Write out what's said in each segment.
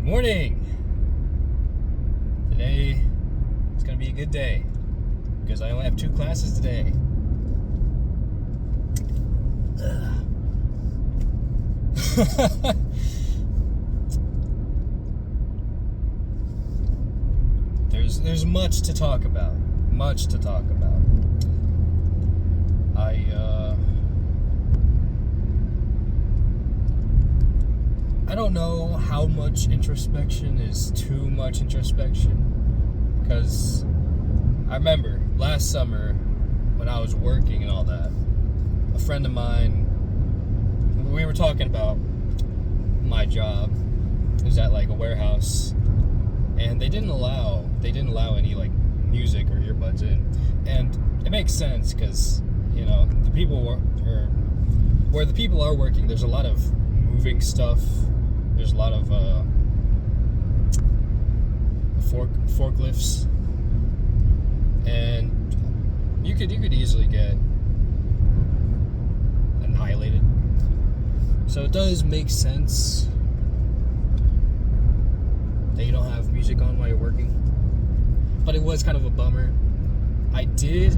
morning. Today is going to be a good day because I only have 2 classes today. There's much to talk about. I don't know how much introspection is too much introspection, because I remember last summer when I was working and all that, a friend of mine, we were talking about my job. It was at like a warehouse, and they didn't allow any like music or earbuds in, and it makes sense because the people where the people are working, there's a lot of moving stuff. There's a lot of forklifts, and you could easily get annihilated. So it does make sense that you don't have music on while you're working. But it was kind of a bummer. I did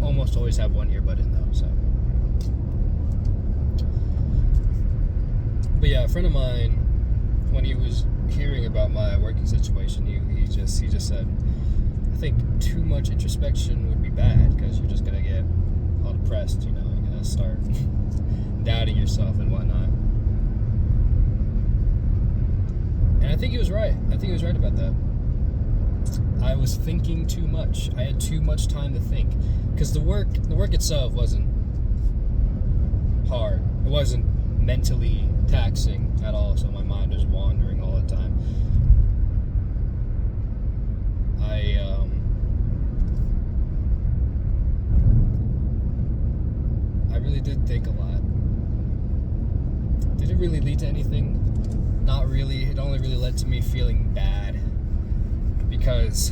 almost always have one earbud in though, so. But yeah, a friend of mine, when he was hearing about my working situation, he just said, I think too much introspection would be bad because you're just gonna get all depressed, you're gonna start doubting yourself and whatnot. And I think he was right. About that. I was thinking too much. I had too much time to think, because the work itself wasn't hard. It wasn't mentally taxing at all, so my mind was wandering all the time. I really did think a lot. Did it really lead to anything? Not really. It only really led to me feeling bad, because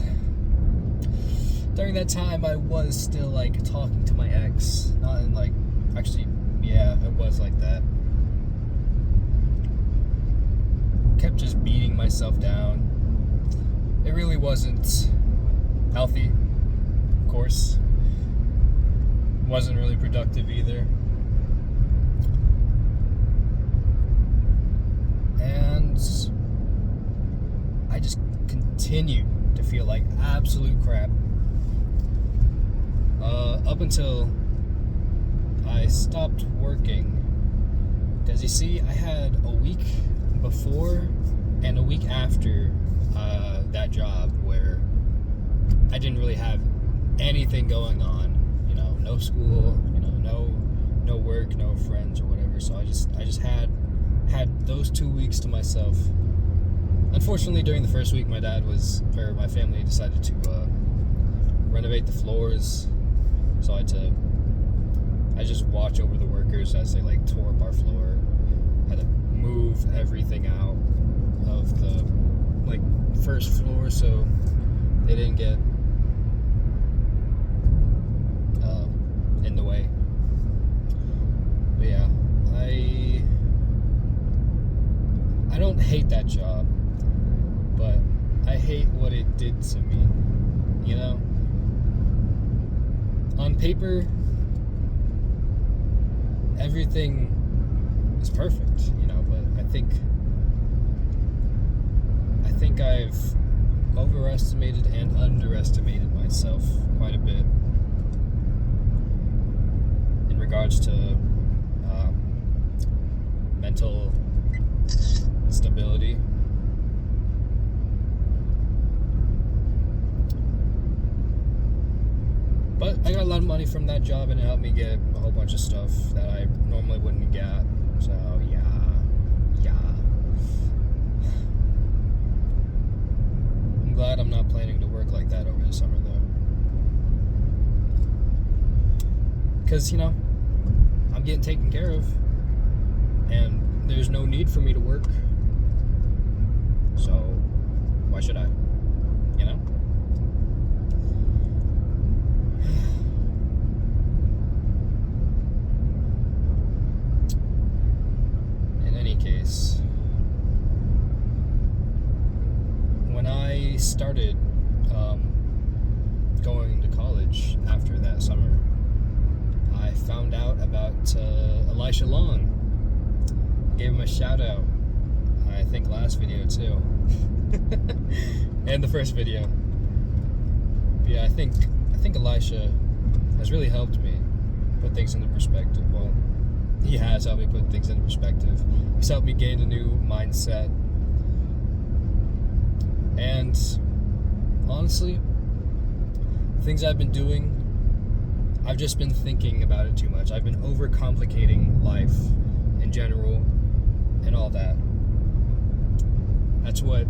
during that time I was still like talking to my ex. Not in like, actually, yeah, it was like that. Kept just beating myself down. It really wasn't healthy, of course. Wasn't really productive either. And I just continued to feel like absolute crap up until I stopped working. Because you see, I had a week before and a week after that job where I didn't really have anything going on. No school, no work, no friends or whatever. So I just had those 2 weeks to myself. Unfortunately, during the first week, my family decided to renovate the floors, so I just watch over the workers as they like tore up our floor. Had to move everything out of the like first floor so they didn't get in the way. But yeah, I don't hate that job, but I hate what it did to me. On paper, everything is perfect, but I think I've overestimated and underestimated myself quite a bit in regards to mental stability. But I got a lot of money from that job, and it helped me get a whole bunch of stuff that I normally wouldn't get. So yeah. I'm glad I'm not planning to work like that over the summer though, because I'm getting taken care of, and there's no need for me to work. So why should I? In any case, started going to college after that summer, I found out about Elisha Long. I gave him a shout out. I think last video too, and the first video. But yeah, I think Elisha has really helped me put things into perspective. Well, he has helped me put things into perspective. He's helped me gain a new mindset. And honestly, things I've been doing, I've just been thinking about it too much. I've been overcomplicating life in general and all that. That's what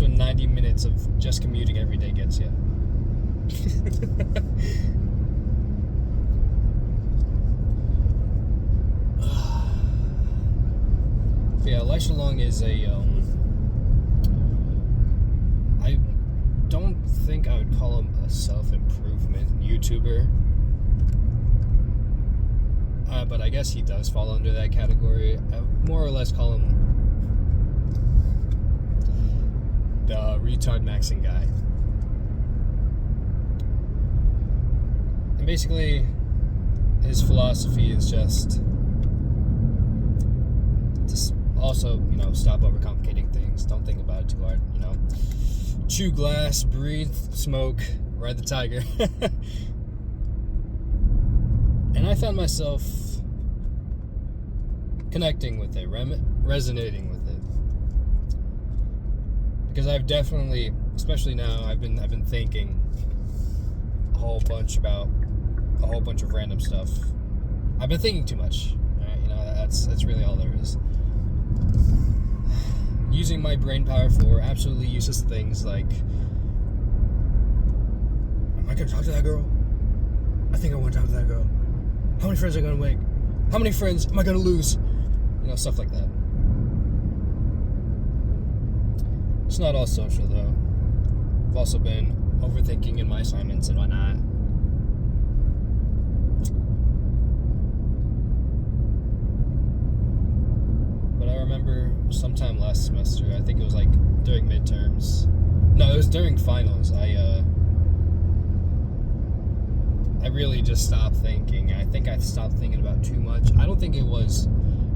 90 minutes of just commuting every day gets you. Yeah, Elisha Long is I don't think I would call him a self-improvement YouTuber. But I guess he does fall under that category. I would more or less call him the Retardmaxxing guy. And basically, his philosophy is just also, stop overcomplicating things. Don't think about it too hard, Chew glass, breathe smoke, ride the tiger. And I found myself connecting with it, resonating with it. Because I've definitely, especially now, I've been thinking a whole bunch of random stuff. I've been thinking too much. That's really all there is. Using my brain power for absolutely useless things like, am I gonna talk to that girl? I think I want to talk to that girl. How many friends am I gonna make? How many friends am I gonna lose? Stuff like that. It's not all social though. I've also been overthinking in my assignments and whatnot. But I remember sometime last semester, I think it was like during midterms. No, it was during finals. I really just stopped thinking. I think I stopped thinking about too much. I don't think it was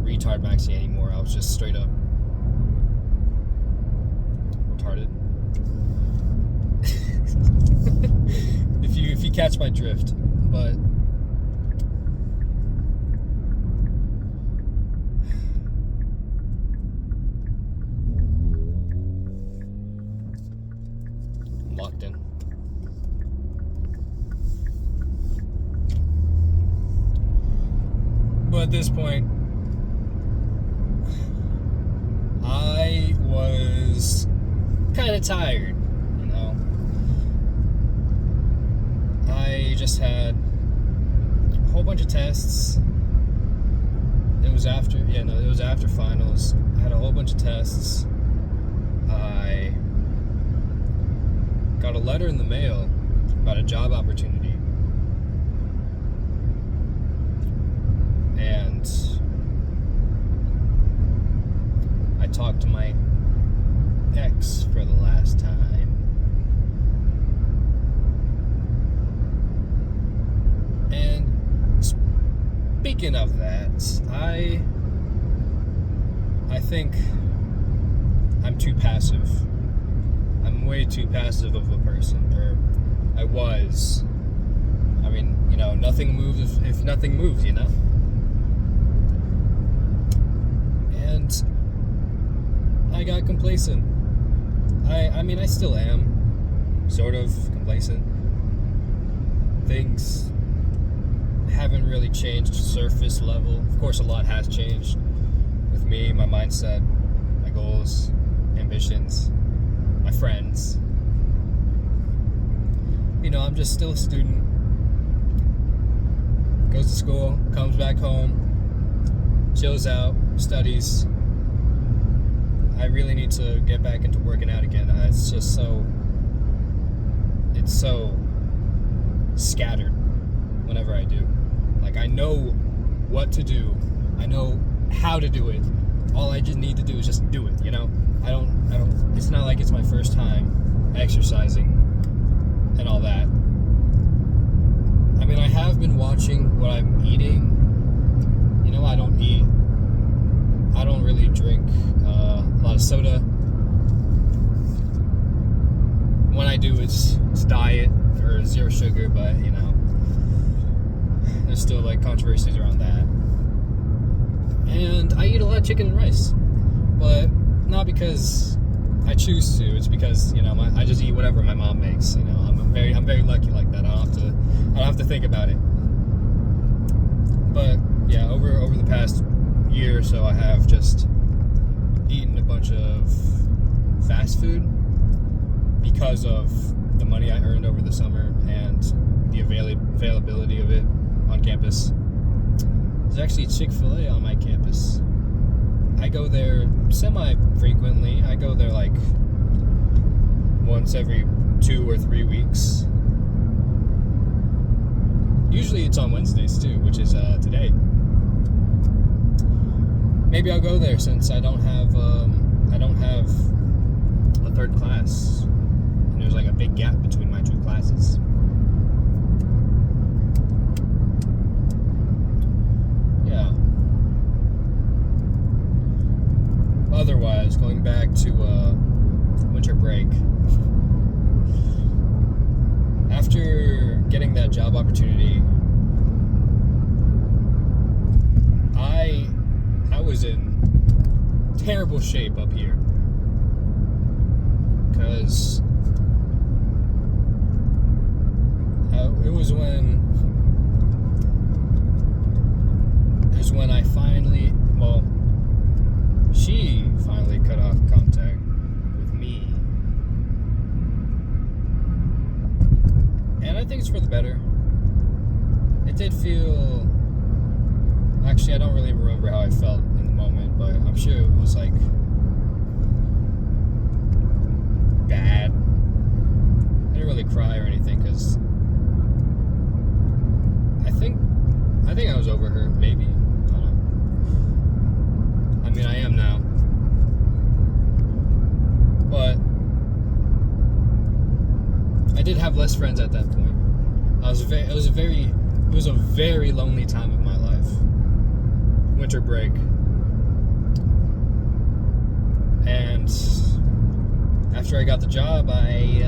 Retardmaxxing anymore. I was just straight up retarded. if you catch my drift. But I'm locked in. But at this point, I was kind of tired, I just had a whole bunch of tests. It was after finals. I had a whole bunch of tests. I got a letter in the mail about a job opportunity. And I talked to my ex for the last time. And speaking of that, I think I'm too passive. I'm way too passive of a person, or I was. I mean, nothing moves if nothing moves, And I got complacent. I mean, I still am sort of complacent. Things haven't really changed surface level. Of course, a lot has changed with me, my mindset, my goals, ambitions, my friends. I'm just still a student. Goes to school, comes back home, chills out, studies. I really need to get back into working out again. It's so scattered whenever I do. Like, I know what to do. I know how to do it. all I just need to do is just do it, you know? I don't, it's not like it's my first time exercising and all that. I mean, I have been watching what I'm eating. You know, I don't really drink a lot of soda. When I do, it's diet or zero sugar, but, you know, there's still, like, controversies around that. And I eat a lot of chicken and rice, but not because I choose to. It's because, you know, I just eat whatever my mom makes. You know, I'm very lucky like that. I don't have to think about it. But yeah, over the past year or so, I have just eaten a bunch of fast food because of the money I earned over the summer and the availability of it on campus. There's actually Chick-fil-A on my campus. I go there semi-frequently. I go there like once every 2 or 3 weeks. Usually it's on Wednesdays too, which is today. Maybe I'll go there since I don't have a third class. And there's like a big gap between my 2 classes. Yeah. Otherwise, going back to winter break, after getting that job opportunity, I was in terrible shape up here because it was when I finally, well, she finally cut off contact with me. And I think it's for the better. It did feel... Actually, I don't really remember how I felt in the moment, but I'm sure it was, like, bad. I didn't really cry or anything, because I think I was over her, maybe. I don't know. I mean, I am now. But I did have less friends at that point. It was a very lonely time of my life. Winter break. And after I got the job, I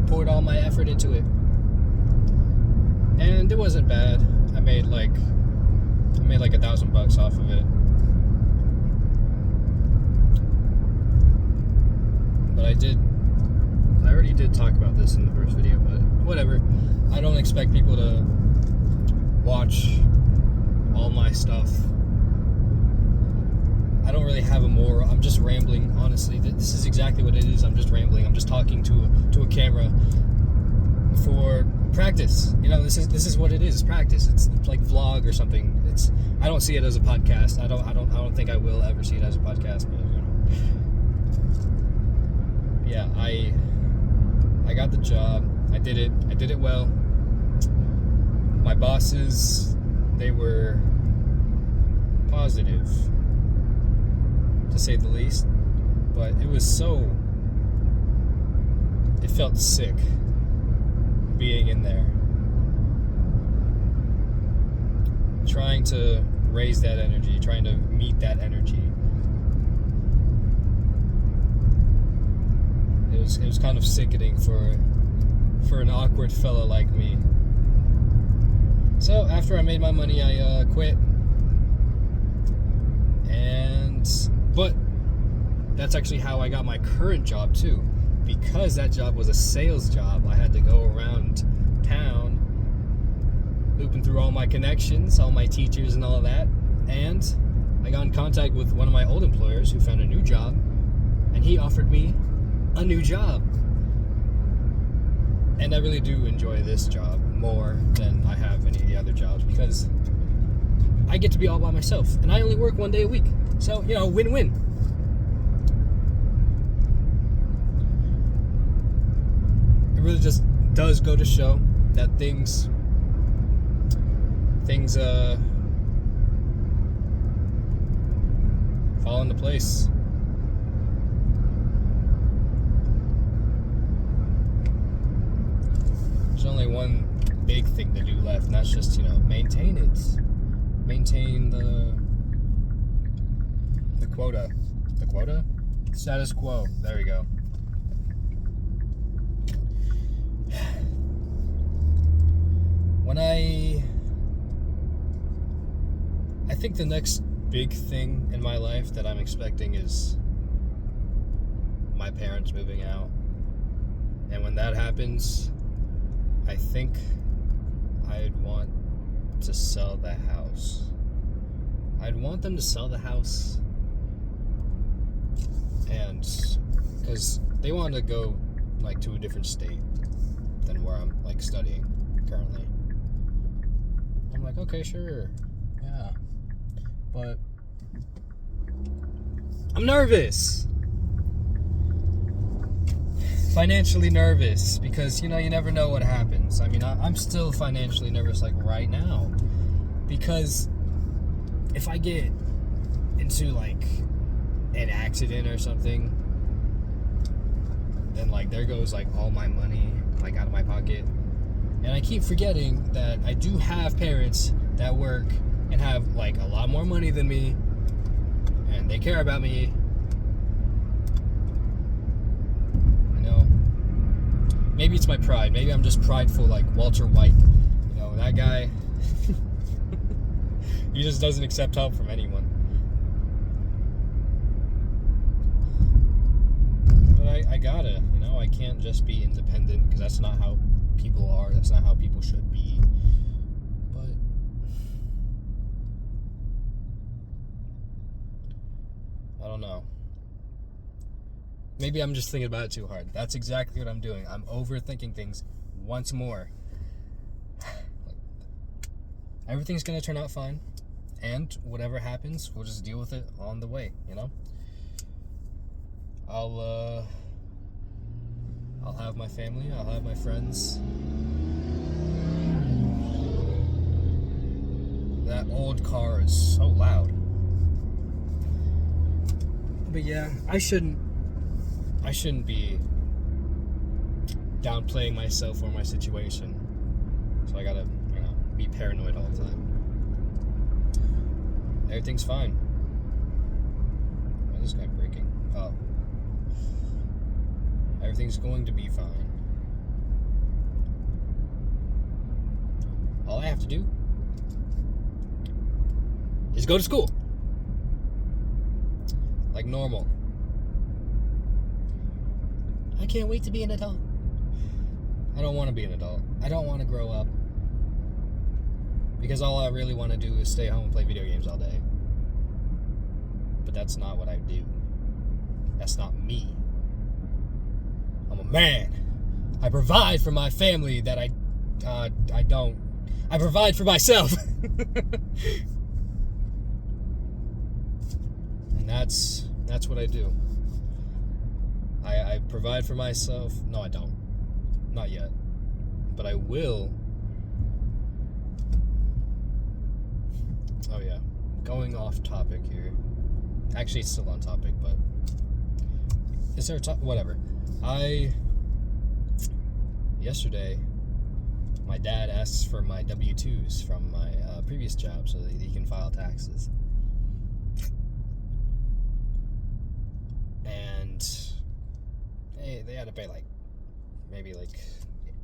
poured all my effort into it. And it wasn't bad. I made like $1,000 off of it. But I already did talk about this in the first video, but whatever. I don't expect people to watch all my stuff. I don't really have a moral. I'm just rambling, honestly. This is exactly what it is. I'm just rambling. I'm just talking to a camera for practice. You know, this is what it is. It's practice. It's like vlog or something. I don't see it as a podcast. I don't think I will ever see it as a podcast, but you know. Yeah, I got the job. I did it well. My bosses, they were positive, to say the least, but it felt sick being in there, trying to raise that energy, trying to meet that energy. It was kind of sickening for an awkward fella like me. So after I made my money, I quit. But that's actually how I got my current job too. Because that job was a sales job, I had to go around town, looping through all my connections, all my teachers and all of that. And I got in contact with one of my old employers who found a new job, and he offered me a new job. And I really do enjoy this job more than I have any of the other jobs because I get to be all by myself, and I only work 1 day a week. So, you know, win-win. It really just does go to show that things fall into place. There's only one big thing to do left, and that's just, maintain it. Maintain the quota. The quota? Status quo. There we go. When I think the next big thing in my life that I'm expecting is my parents moving out. And when that happens, I think I'd want to sell the house. I'd want them to sell the house, and because they want to go to a different state than where I'm studying currently. I'm like, okay, sure, yeah, but I'm nervous. Financially nervous, because you never know what happens. I mean, I'm still financially nervous right now, because if I get into an accident or something, then there goes all my money out of my pocket. And I keep forgetting that I do have parents that work and have a lot more money than me, and they care about me. Maybe it's my pride. Maybe I'm just prideful like Walter White. That guy, he just doesn't accept help from anyone. But I gotta, I can't just be independent, because that's not how people are. That's not how people should be. But I don't know. Maybe I'm just thinking about it too hard. That's exactly what I'm doing. I'm overthinking things once more. Everything's going to turn out fine. And whatever happens, we'll just deal with it on the way, I'll have my family. I'll have my friends. That old car is so loud. But yeah, I shouldn't be downplaying myself or my situation. So I gotta, be paranoid all the time. Everything's fine. Why is this guy braking? Oh. Everything's going to be fine. All I have to do is go to school. Like normal. I can't wait to be an adult. I don't want to be an adult. I don't want to grow up. Because all I really want to do is stay home and play video games all day. But that's not what I do. That's not me. I'm a man. I provide for my family that I don't. I provide for myself. And that's what I do. I provide for myself. No, I don't. Not yet. But I will. Oh yeah. Going off topic here. Actually, it's still on topic, but is there whatever. Yesterday, my dad asks for my W-2s from my previous job so that he can file taxes. And they had to pay maybe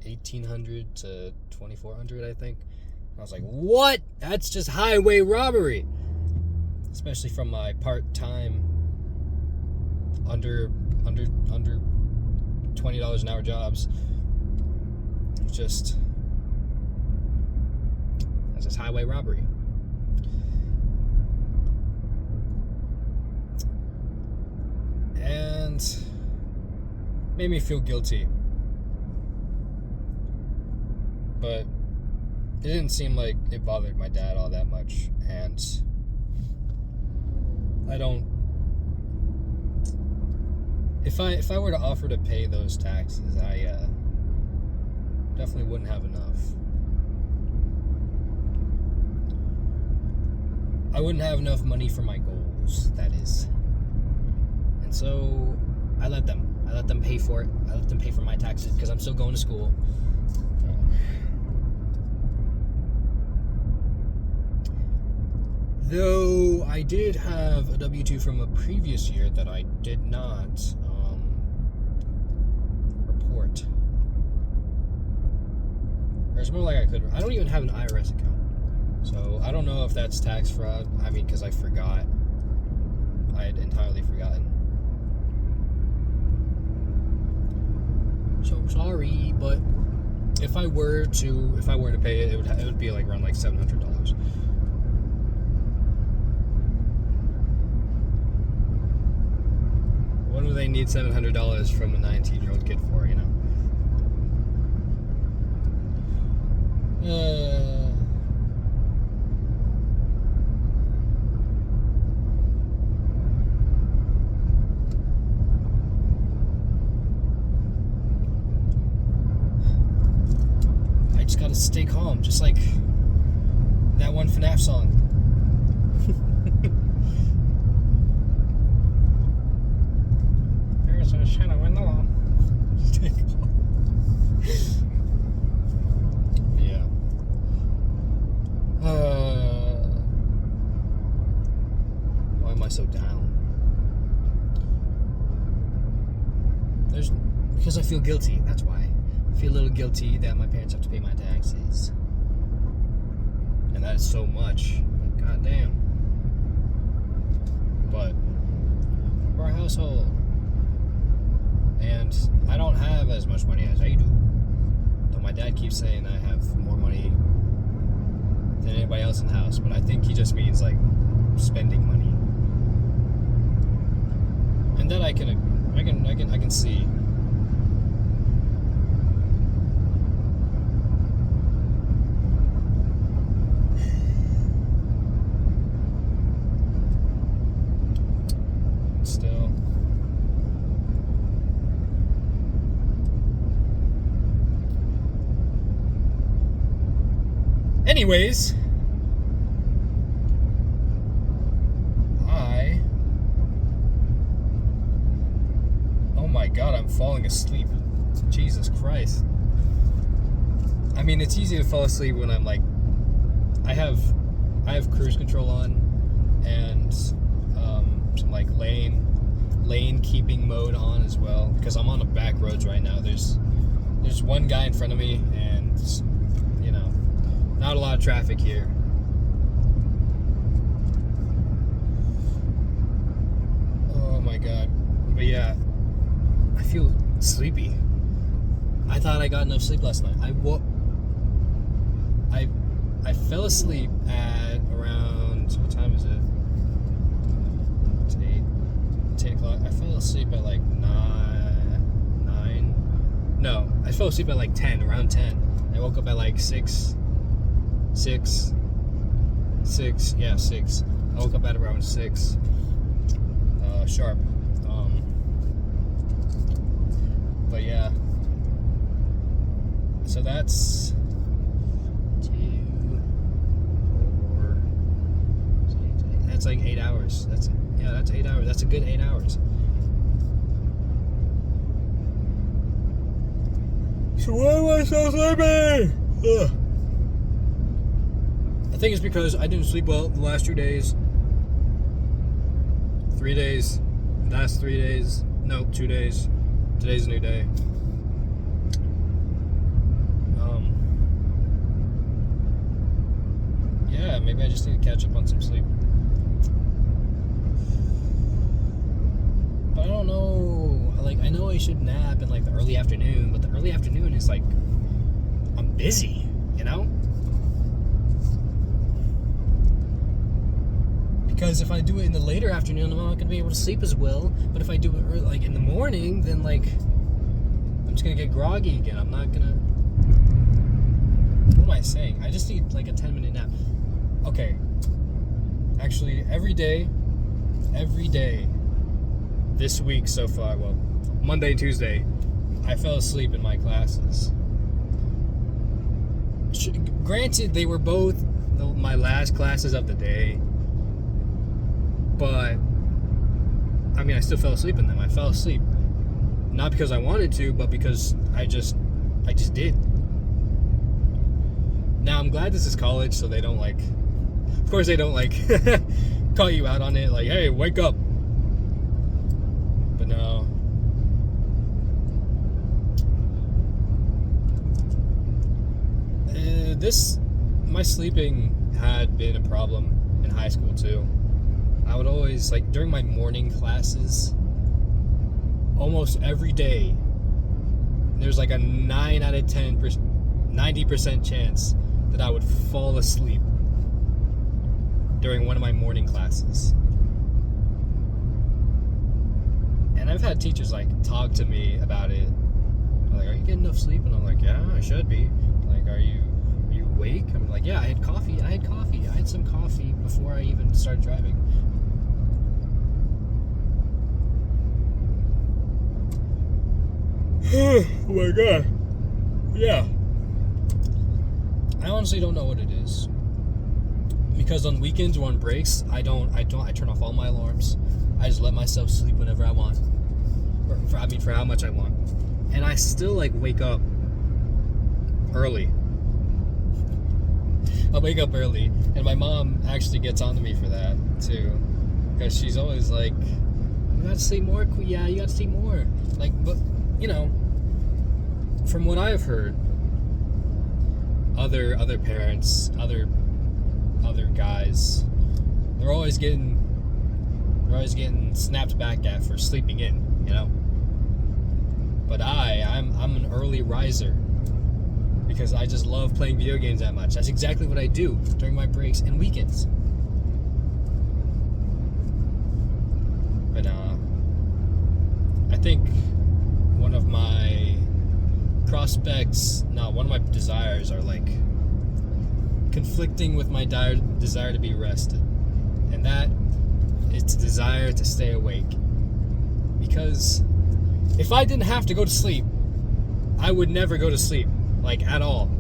$1,800 to $2,400, I think. I was like, what? That's just highway robbery. Especially from my part-time under $20 an hour jobs. That's just highway robbery. And made me feel guilty. But it didn't seem like it bothered my dad all that much, and I don't. If I were to offer to pay those taxes, I definitely wouldn't have enough. I wouldn't have enough money for my goals, that is. And so I let them pay for it. I let them pay for my taxes because I'm still going to school. Though I did have a W-2 from a previous year that I did not report. Or it's more like I could. I don't even have an IRS account. So I don't know if that's tax fraud. I mean, because I forgot. I had entirely forgotten. So sorry, but if I were to pay it, it would be like around like $700. What do they need $700 from a 19-year-old kid for, you know? I just gotta stay calm, just like that one FNAF song. There's a shadow in the wall. Stay calm. Yeah. Why am I so down? Because I feel guilty, that's why. I feel a little guilty that my parents have to pay my taxes. And that is so much. God damn. But we're a household. And I don't have as much money as I do. Though my dad keeps saying I have more money than anybody else in the house, but I think he just means like spending money. And that I can see. Still. Anyways, oh my god, I'm falling asleep. Jesus Christ. I mean, it's easy to fall asleep when I'm like, I have cruise control on and some like lane keeping mode on as well, because I'm on the back roads right now. There's one guy in front of me, and you know, not a lot of traffic here. Oh my god. But yeah, I feel sleepy. I thought I got enough sleep last night. I fell asleep at around, what time is it? It's 8 o'clock. I fell asleep at like 9. No, I fell asleep at like 10, around 10. I woke up at like 6. Yeah, 6. I woke up at around 6 sharp. But yeah, so that's 2, 4, 6, 8. That's like 8 hours. That's 8 hours. That's a good 8 hours. So why am I so sleepy? Ugh. I think it's because I didn't sleep well the last 2 days. 3 days. Last 3 days. Nope, 2 days. Today's a new day. Yeah, maybe I just need to catch up on some sleep. But I don't know. Like, I know I should nap in like the early afternoon, but the early afternoon is like, I'm busy, you know? Because if I do it in the later afternoon, I'm not going to be able to sleep as well. But if I do it early, like in the morning, then like, I'm just going to get groggy again. I'm not going to... What am I saying? I just need like a 10-minute nap. Okay. Actually, every day, this week so far, well, Monday, Tuesday, I fell asleep in my classes. Granted, they were both my last classes of the day. But I mean, I still fell asleep in them. I fell asleep. Not because I wanted to, but because I just did. Now, I'm glad this is college, so they don't like... Of course, they don't like call you out on it, like, hey, wake up. But no. My sleeping had been a problem in high school too. I would always, like, during my morning classes, almost every day, there's like a 9 out of 10, 90% chance that I would fall asleep during one of my morning classes. And I've had teachers, like, talk to me about it. They're like, are you getting enough sleep? And I'm like, yeah, I should be. Like, are you awake? I'm like, yeah, I had coffee. I had some coffee before I even started driving. Oh my god. Yeah. I honestly don't know what it is. Because on weekends or on breaks, I turn off all my alarms. I just let myself sleep whenever I want. For how much I want. And I still, like, wake up early. I'll wake up early. And my mom actually gets on to me for that, too. Because she's always like, you gotta sleep more. Yeah, you gotta sleep more. Like, but, you know, from what I've heard, other parents, other guys, they're always getting snapped back at for sleeping in, you know. But I'm an early riser because I just love playing video games that much. That's exactly what I do during my breaks and weekends. But I think one of my desires are, like, conflicting with my desire to be rested, and that it's a desire to stay awake. Because if I didn't have to go to sleep, I would never go to sleep, like, at all.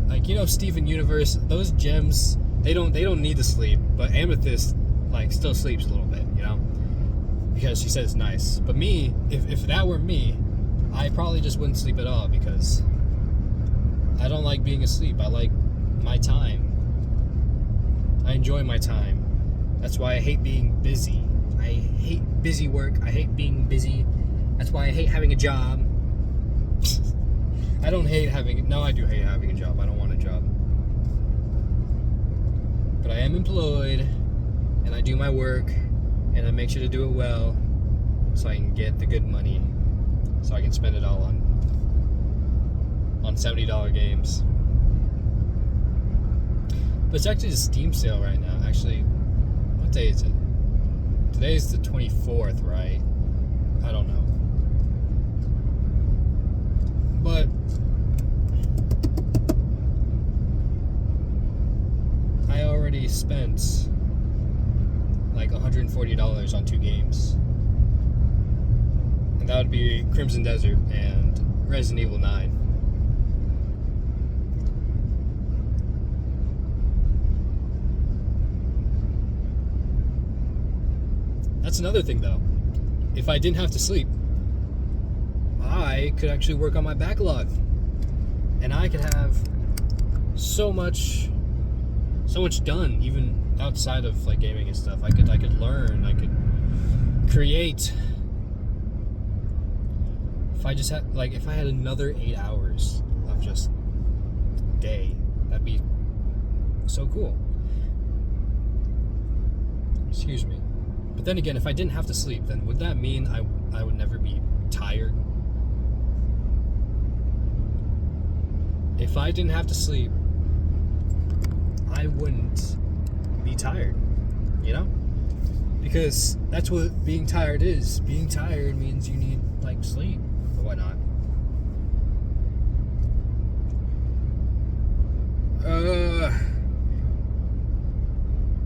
Like, you know, Steven Universe, those gems, they don't need to sleep, but Amethyst, like, still sleeps a little bit, you know, because she says it's nice. But me, if that were me, I probably just wouldn't sleep at all, because I don't like being asleep. I like my time. I enjoy my time. That's why I hate being busy. I hate busy work. I hate being busy. That's why I hate having a job. I do hate having a job. I don't want a job. But I am employed, and I do my work, and I make sure to do it well, so I can get the good money, so I can spend it all on $70 games. But it's actually a Steam sale right now. Actually, what day is it? Today is the 24th, right? I don't know. But I already spent like $140 on 2 games. And that would be Crimson Desert and Resident Evil 9. That's another thing, though. If I didn't have to sleep, I could actually work on my backlog. And I could have so much done, even outside of, like, gaming and stuff. I could learn, I could create. If I had another 8 hours of just day, that'd be so cool. Excuse me. But then again, if I didn't have to sleep, then would that mean I would never be tired? If I didn't have to sleep, I wouldn't be tired, you know? Because that's what being tired is. Being tired means you need, like, sleep or whatnot.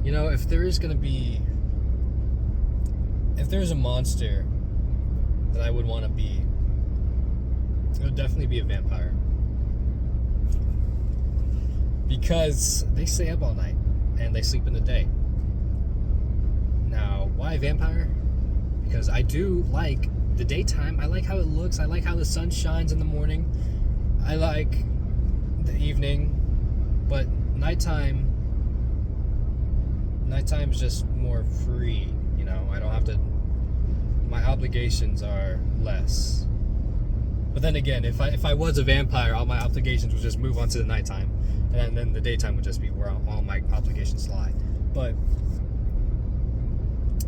You know, if there's a monster that I would want to be, it would definitely be a vampire. Because they stay up all night and they sleep in the day. Now, why vampire? because I do like the daytime. I like how it looks. I like how the sun shines in the morning. I like the evening, but nighttime is just more free, you know. I don't have to, my obligations are less. But then again, if I was a vampire, all my obligations would just move on to the nighttime, and then the daytime would just be where all my obligations lie. But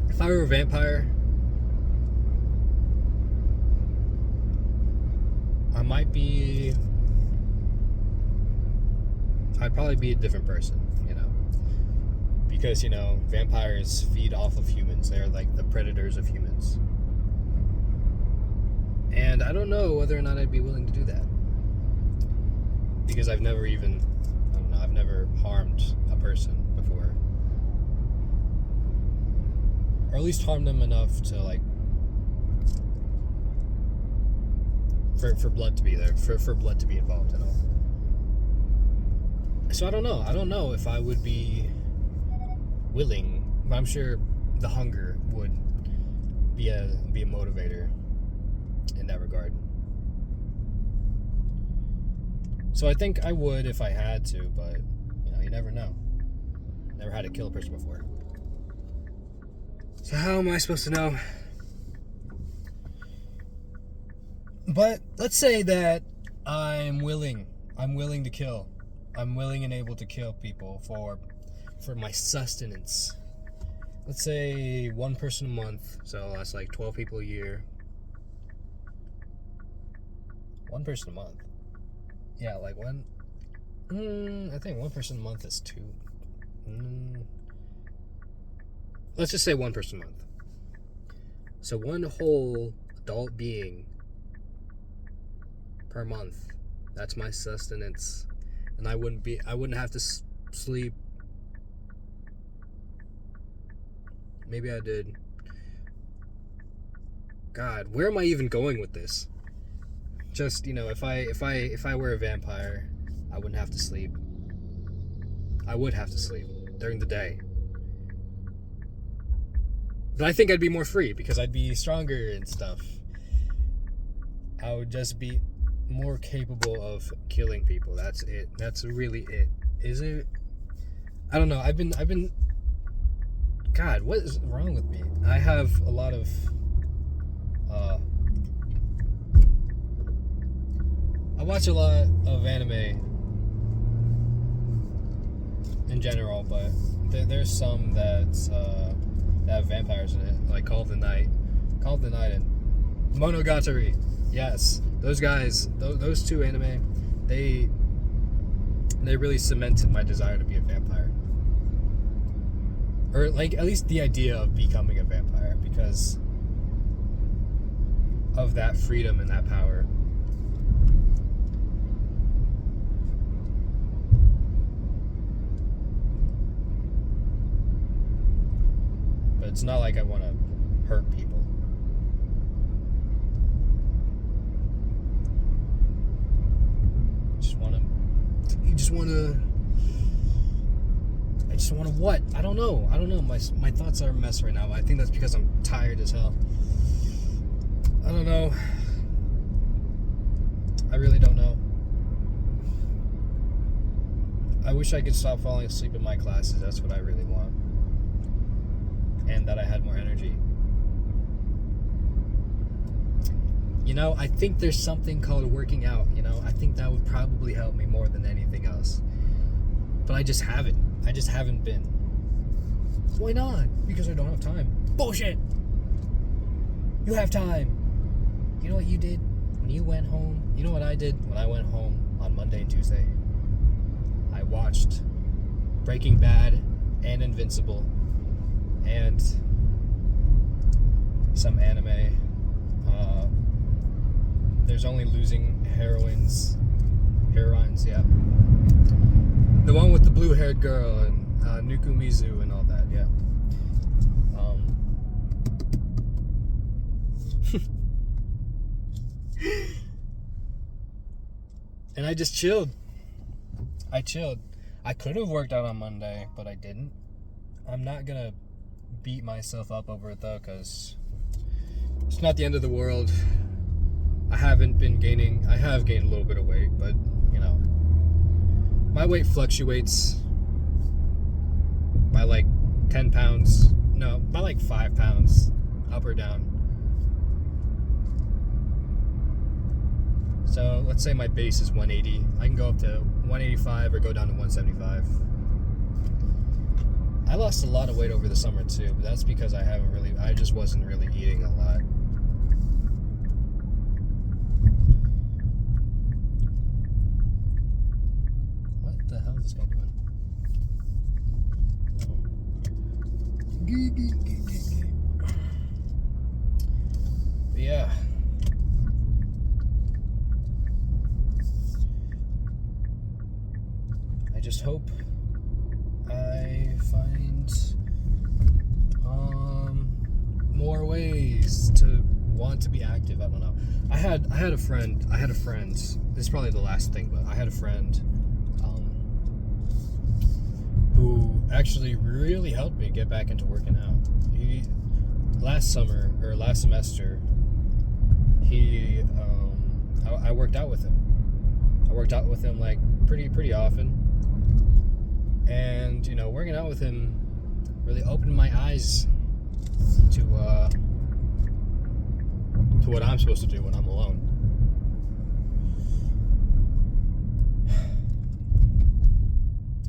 if I were a vampire, I'd probably be a different person, you know. Because, you know, vampires feed off of humans. They're like the predators of humans. And I don't know whether or not I'd be willing to do that. Because I've never harmed a person before. Or at least harmed them enough to, like, for blood to be there, for blood to be involved and all. So I don't know if I would be willing, but I'm sure the hunger would be a motivator in that regard. So I think I would if I had to, but you know, you never know. Never had to kill a person before. So how am I supposed to know? But let's say that I'm willing to kill. I'm willing and able to kill people for my sustenance. Let's say one person a month, so that's like 12 people a year. One person a month. Yeah, like one. I think one person a month is two. Let's just say one person a month. So one whole adult being per month. That's my sustenance. And I wouldn't have to sleep. Maybe I did. God, where am I even going with this? Just, you know, if I were a vampire, I wouldn't have to sleep. I would have to sleep during the day. But I think I'd be more free because I'd be stronger and stuff. I would just be more capable of killing people. That's it. That's really it. Is it? I don't know. I've been God, what is wrong with me? I have a lot of I watch a lot of anime in general, but there's some that have vampires in it, like Call of the Night and Monogatari. Yes, those guys, those two anime, they really cemented my desire to be a vampire, or like at least the idea of becoming a vampire, because of that freedom and that power. But it's not like I want to hurt people. I just want to what? I don't know. My thoughts are a mess right now. I think that's because I'm tired as hell. I don't know. I really don't know. I wish I could stop falling asleep in my classes. That's what I really want. And that I had more energy. You know, I think there's something called working out, you know. I think that would probably help me more than anything else. But I just haven't been. Why not? Because I don't have time. Bullshit! You have time. You know what you did when you went home? You know what I did when I went home on Monday and Tuesday? I watched Breaking Bad and Invincible and some anime. There's only losing heroines, yeah. The one with the blue-haired girl and Nukumizu and all that, yeah. And I just chilled. I could have worked out on Monday, but I didn't. I'm not gonna beat myself up over it though, because It's not the end of the world. I have gained a little bit of weight, but my weight fluctuates by like 10 pounds. No, by like 5 pounds up or down. So let's say my base is 180. I can go up to 185 or go down to 175. I lost a lot of weight over the summer too, but that's because I just wasn't really eating a lot. What the hell is this guy doing? But yeah. I just hope I find more ways to want to be active. I don't know. I had a friend. This is probably the last thing, but I had a friend who actually really helped me get back into working out. Last semester, I worked out with him. I worked out with him like pretty often. And working out with him really opened my eyes to what I'm supposed to do when I'm alone.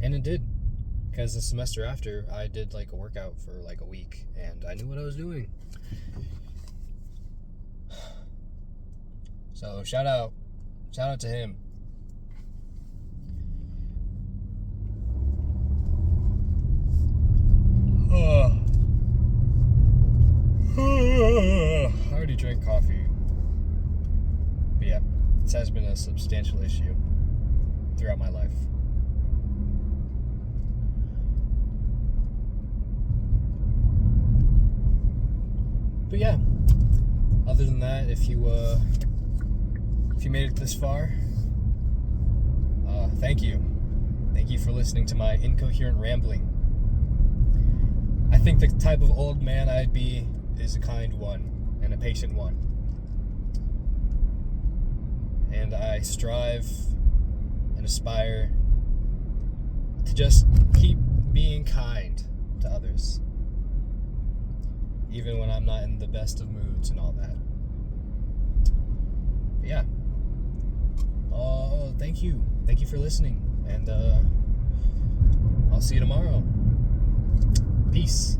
And it did, because the semester after, I did like a workout for like a week, and I knew what I was doing. So shout out to him. I already drank coffee. But yeah, this has been a substantial issue throughout my life. But yeah, other than that, if you made it this far, thank you. Thank you for listening to my incoherent rambling. I think the type of old man I'd be is a kind one and a patient one. And I strive and aspire to just keep being kind to others, even when I'm not in the best of moods and all that. But yeah. Thank you. Thank you for listening. And I'll see you tomorrow. Peace.